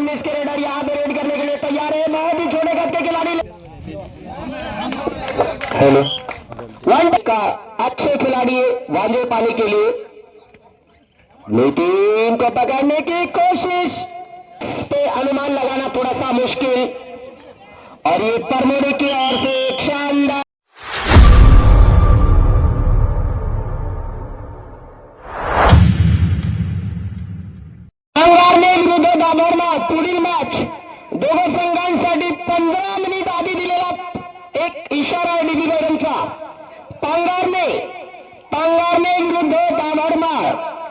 19 के raider यहाँ पे red करने के लिए तैयार है। बहुत ही छोटे कद के खिलाड़ी। हेलो, वन का अच्छे खिलाड़ी वांझे पानी के लिए टीम को पकड़ने की कोशिश पे अनुमान लगाना थोड़ा सा मुश्किल। और ये परमोरी की ओर से एक शानदार विरुद्ध दाभोळमा पुढील मॅच दोघं संघांसाठी 15 मिनिट आधी दिलेला एक इशारा आहे डीबी मॅडमचा। पांगारने विरुद्ध दाभोळमा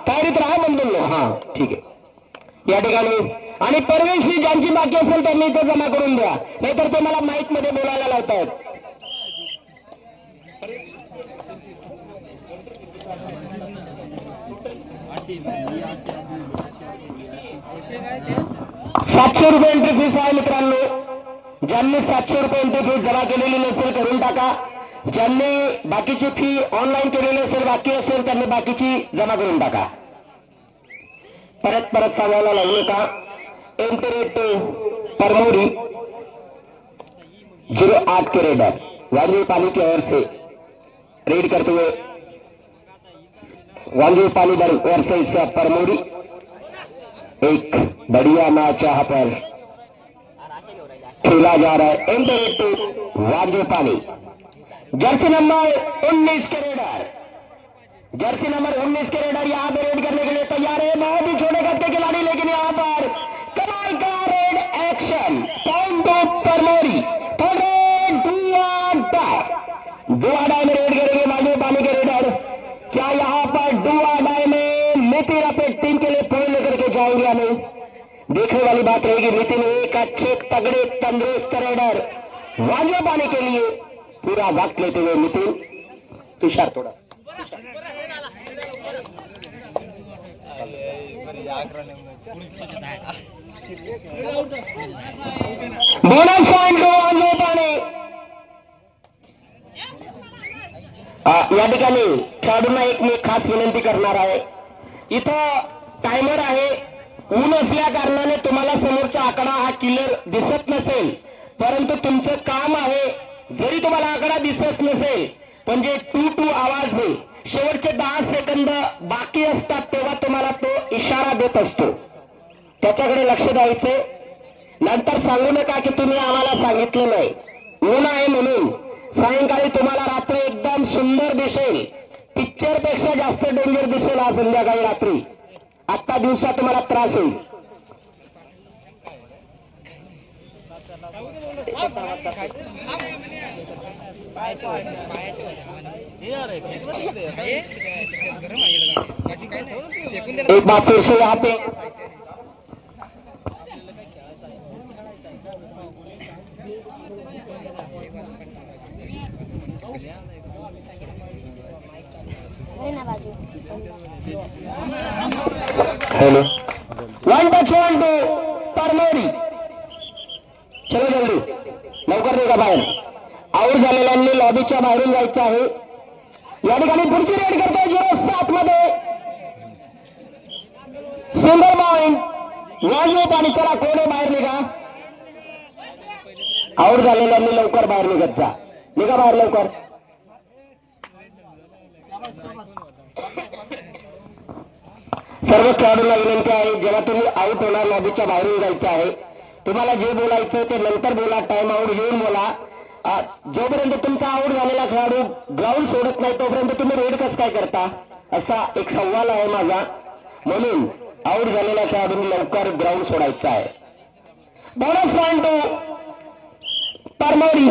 तयारीत राहा बंधूंनो। हा ठीक आहे या ठिकाणी। आणि परवेशजी ज्यांची बाकी असेल त्यांनी इथे जमा करून द्या, नाहीतर ते मला माईक मध्ये बोलायला लावतायत। ₹700 एंट्री फीस आहे मित्रांनो। ज्यांनी 700 एंट्री फीस जमा केलेली नसेल करून टाका। ज्यांनी बाकीची फी ऑनलाईन केलेली असेल बाकी असेल त्यांनी बाकीची जमा करून टाका। परत सांगायला लागले का। एंटरेट परमोरी 08 के रेडर वांझे पानी की ओर से रेड करते हुए वांझे पानी ओर से इस परमोरी एक बढ़िया मैच यहाँ पर खेला जा रहा है। एंटरेट वांझे पानी जर्सी नंबर 19 के रेडर यहाँ पे रेड करने के लिए तैयार है। बहुत ही छोटे कद के खिलाड़ी, लेकिन यहाँ पर कमाल का रेड एक्शन। पॉइंट ऑफ परमोरी डुआडाई में रेड करेंगे वांझे पानी के रेडर। क्या यहाँ पर डुआडाई में नितिन अपने टीम के लिए पॉइंट लेकर के जाएंगे या नहीं, देखने वाली बात रहेगी। नितिन एक अच्छे तगड़े तंदुरुस्त रेडर वांझे पानी के लिए पूरा वक्त लेते हुए नितिन। तुषार थोड़ा बोनस पॉइंट को वांझे पानी। या ठिकाणी खेळाडूंना एक मी खास विनंती करणार आहे। इथं टायमर आहे, ऊन असल्या कारणाने तुम्हाला समोरचा आकडा हा क्लिअर दिसत नसेल, परंतु तुमचं काम आहे जरी तुम्हाला आकडा दिसत नसेल पण जे 2-2 आवाज होईल शेवटचे 10 सेकंद बाकी असतात तेव्हा तुम्हाला तो इशारा देत असतो, त्याच्याकडे लक्ष द्यायचे। नंतर सांगू नका की तुम्ही आम्हाला सांगितलं नाही। ऊन आहे म्हणून सायंकाळी तुम्हाला रात्री एकदम सुंदर दिसेल, पिक्चर पेक्षा जास्त डेंजर दिसेल आज संध्याकाळी रात्री। आता दिवसा तुम्हाला त्रास होईल। एक बात फिर से यहाँ पे हेलो, 1 टच 1 2 परमोरी। चलो जल्दी लवकर निघा बाहेर। आऊट झालेल्यांनी लॉबीच्या बाहेरून जायचं आहे। या ठिकाणी पुढची रेड करतोय 07 मध्ये सिंगल पॉइंट वांझे पानी। चला कोणे बाहेर निघा, आऊट झालेल्यांनी लवकर बाहेर निघत जा, निघा बाहेर लवकर। सर्व खेळाडूंना विनंती आहे जेव्हा तुम्ही आउट होणार लॉबीच्या बाहेरून जायचं आहे, तुम्हाला जे बोलायचं ते नंतर बोला, टाइम आउट घेऊन बोला। जोपर्यंत तुमचा आउट झालेला खेळाडू ग्राउंड सोडत नाही तोपर्यंत तुम्ही रेड कसं काय करता, असा एक सवाल आहे माझा। म्हणून आउट झालेल्या खेळाडूंनी लवकर ग्राउंड सोडायचं आहे। Bonus point परमोरी।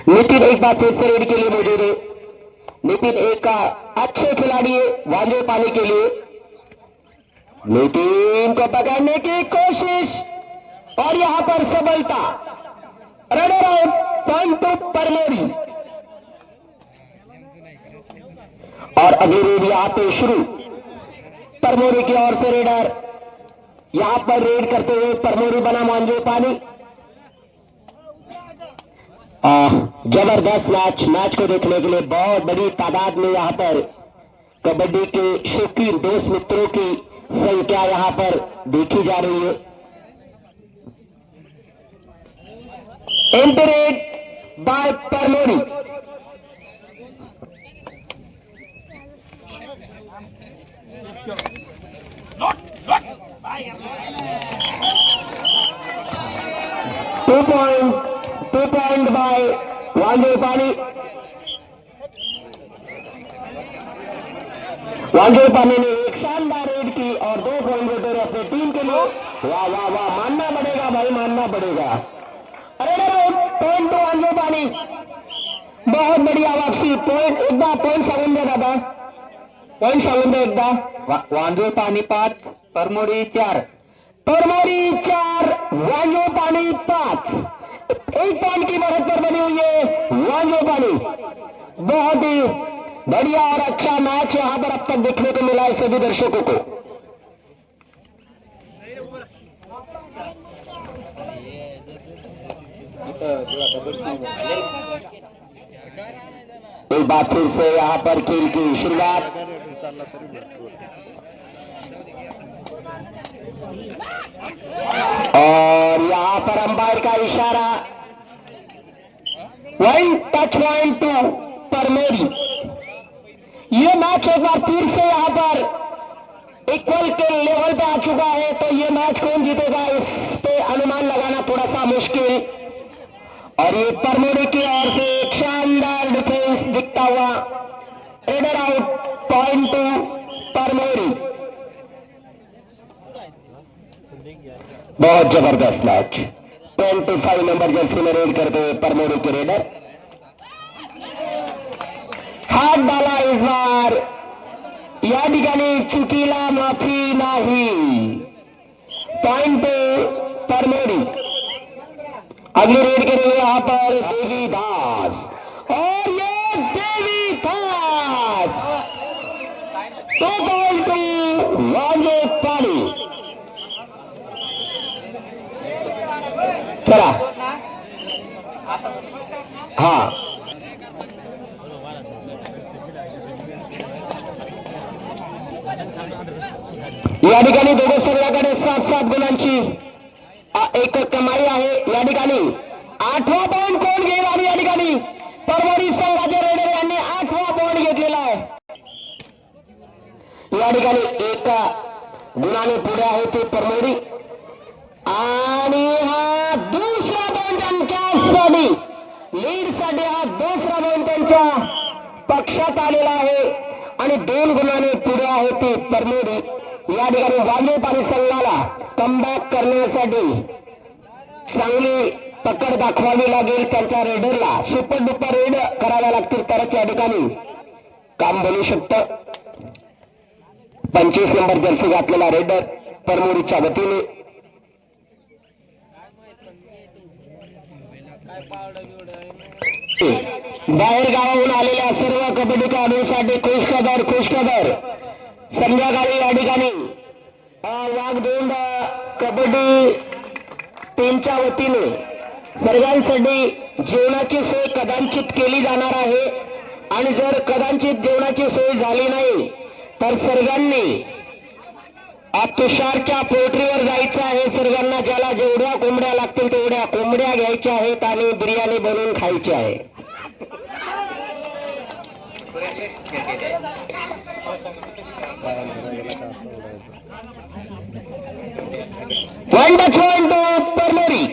नितिन एक बार फिर से रेड के लिए मौजूद है। नितिन एक अच्छे खिलाड़ी है वांझे पानी के लिए। नितिन को पकड़ने की कोशिश और यहां पर सफलता। रनर आउट, पॉइंट टू परमोरी। और अभी रेड यहां पे शुरू परमोरी की ओर से रेडर यहां पर रेड करते हुए परमोरी बना वांझे पानी। जबरदस्त मैच को देखने के लिए बहुत बड़ी तादाद में यहाँ पर कबड्डी के शौकीन दोस्त मित्रों की संख्या यहाँ पर देखी जा रही है। एंटरेड बाय परमोरी। टू पॉइंट बाय वांजे पानी। वांजे पानी ने एक शानदार रेड की और 2 पॉइंट लेते अपनी टीम के लिए। वाह वाह वाह, मानना पड़ेगा भाई, मानना पड़ेगा। अरे पॉइंट तो वांजे पानी, बहुत बढ़िया वापसी। पॉइंट एकदा पॉइंट सांगून द्या दादा, पॉइंट सांगून द्या एकदा। वांजे पानी 5 परमोरी 4, परमोरी 4 वांजे पानी 5। 1 पॉइंट की बढ़त पर बनी हुई है वांजे पानी। बहुत ही बढ़िया और अच्छा मैच यहां पर अब तक देखने को मिला है सभी दर्शकों को। एक बार फिर से यहां पर खेल की शुरुआत। और यहां पर अंपायर का इशारा, 1 टच पॉइंट टू परमेरी। ये मैच एक बार फिर से यहां पर इक्वल के लेवल पे आ चुका है, तो ये मैच कौन जीतेगा इस पे अनुमान लगाना थोड़ा सा मुश्किल। और ये परमोरी की ओर से एक शानदार डिफेंस दिखता हुआ। रेडर आउट, पॉइंट टू परमोरी। बहुत जबरदस्त मैच। 25 नंबर जर्सी में रेड करते हुए परमोरी के रेडर। हाथ डाला इस बार, या ठिकाणी चुकीला माफी नाही। पॉइंट पे परमोरी। अगली रेड करेंगे यहां पर देवी दास, और ये देवी दास 2 पॉइंट टू वांजे पानी। चला हाँ, या ठिकाणी दोघे संघाकडे 7-7 गुणांची एक कमाई आहे। या ठिकाणी 8वा पॉइंट कोण घेईल, आणि या ठिकाणी परमोरी संघाचे रेडर यांनी 8वा पॉइंट घेतलेला आहे। या ठिकाणी 1 गुणाने पुढे आहे ते परमोरी, आणि हा दुसरा पॉइंट त्यांच्यासाठी, लीडसाठी हा दुसरा पॉइंट त्यांच्या पक्षात आलेला आहे, आणि 2 गुणाने पुढे आहे ते परमोरी। या ठिकाणी वांजे पाणी संघाला कमबॅक करण्यासाठी चांगली पकड दाखवावी लागेल। त्यांच्या रेडरला सुपर डुपर रेड कराव्या लागतील, तरच या ठिकाणी काम बनू शकतं। 25 नंबर जर्सी घातलेला रेडर परमोरीच्या वतीने। बाहेर गावाहून आलेल्या सर्व कबड्डी खेळाडूंसाठी खुशखबर संध्याकाळी या ठिकाणी वाघदोंड कबड्डी टीमच्या वतीने सर्वांसाठी जेवणाची सोय कदाचित केली जाणार आहे, आणि जर कदाचित जेवणाची सोय झाली नाही तर सर्वांनी तुषारच्या पोल्ट्रीवर जायचं आहे। सर्वांना ज्याला जेवढ्या कोंबड्या लागतील तेवढ्या कोंबड्या घ्यायच्या आहेत आणि बिर्याणी बनवून खायची आहे। पॉइंट परमोरी।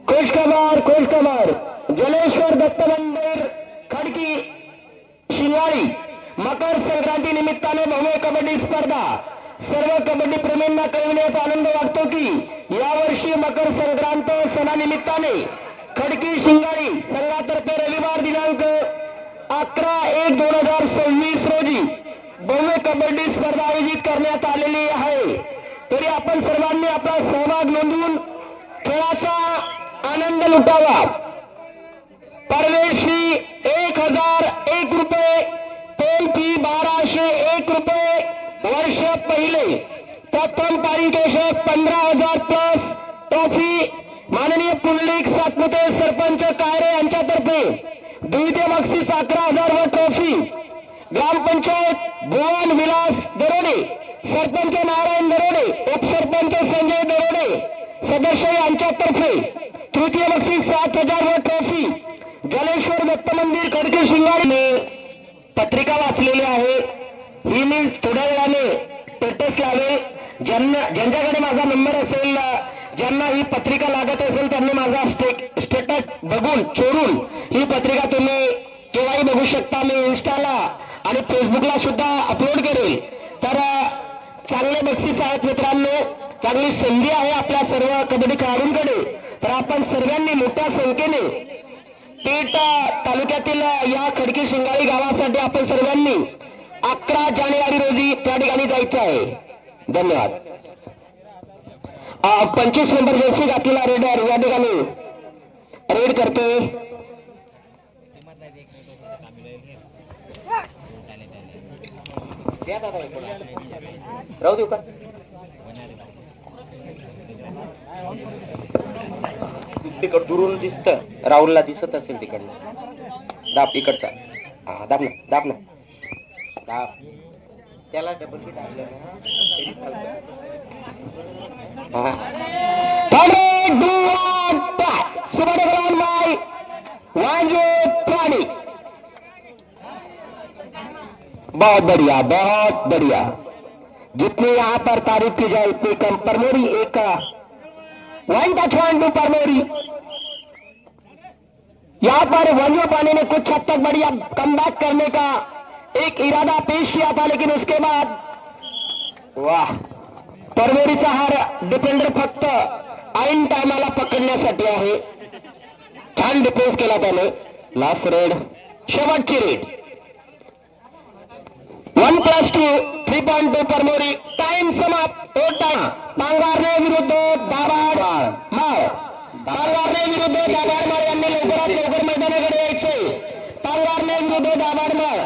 खुशखबर जलेश्वर दत्त मंदिर खडकी शिंगाळी मकर संक्रांती निमित्ताने भव्य कबड्डी स्पर्धा। सर्व कबड्डी प्रेमींना कळविण्यात आनंद वाटतो की यावर्षी मकर संक्रांत सणानिमित्ताने खडकी शिंगाळी संघातर्फे रविवार दिनांक 11/1/2026 रोजी भव्य कबड्डी स्पर्धा आयोजित करण्यात आलेली आहे। तरी आपण सर्वांनी आपला सहभाग नोंदवून खेळाचा आनंद लुटावा। प्रवेश फी 1001 रुपये, टोल फी 1201 रुपये, वर्ष पहिले प्रथम पारितोषिक 15,000 प्लस ट्रॉफी माने माननीय पुंडलिक सातपुते सरपंच कायरे यांच्यातर्फे द्वितीय बक्षीस 11,000 व ट्रॉफी ग्रामपंचायत भुवन विलास दरोडे, सरपंच नारायण दरोडे, उपसरपंच संजय दरोडे सदस्य यांच्यातर्फे तृतीय बक्षीस 7,000 व ट्रॉफी जलेश्वर दत्त मंदिर खडकी शिंगाडी पत्रिका वाचलेली आहे. ही मी थोड्या वेळाने स्टेटस लावेल. ज्यांच्याकडे माझा नंबर असेल, ज्यांना ही पत्रिका लागत असेल त्यांनी माझा स्टेटस बघून चोरून ही पत्रिका तुम्ही केव्हाही बघू शकता. मी इन्स्टाला आणि फेसबुकला सुद्धा अपलोड करेल. तर चांगले बक्षीस आहेत मित्रांनो, चांगली संधी आहे आपल्या सर्व कबड्डी खेळाडूंकडे. तर आपण सर्वांनी मोठ्या संख्येने पेठ तालुक्यातील या खडकी शिंगाळी गावासाठी आपण सर्वांनी 11 जानेवारी रोजी त्या ठिकाणी जायचं आहे. धन्यवाद. 25 नंबर जर्सी घातलेला रेडर या ठिकाणी रेड करतोय. राहू देऊ का? तिकड दुरून दिसत, राहुलला दिसत असेल तिकडनं. दाब इकडचा. हा दाब ना, दाब ना, दाब. त्याला डबल बी दाबलं बहुत बढ़िया, बहुत बढ़िया. जितनी यहाँ पर तारीफ की जाए उतनी कम. परमोरी एक 1-2 परमोरी. यहाँ पर वन्य पानी ने कुछ हद तक बढ़िया कमबैक करने का एक इरादा पेश किया था, लेकिन उसके बाद वाह, परमोरीचा हार डिफेंडर फक्त ऐन टायमाला पकडण्यासाठी आहे. छान डिफेन्स केला त्याने. लास्ट रेड, शेवटची रेड. 1+2 3.2 परमोरी. टाइम समाप्त. पांगारणे विरुद्ध दाभाड माळ. पांगारणे विरुद्ध दाभाड माळ यांनी लवकरात लवकर मैदानाकडे यायचे. पांगारणे विरुद्ध दाभाड माळ.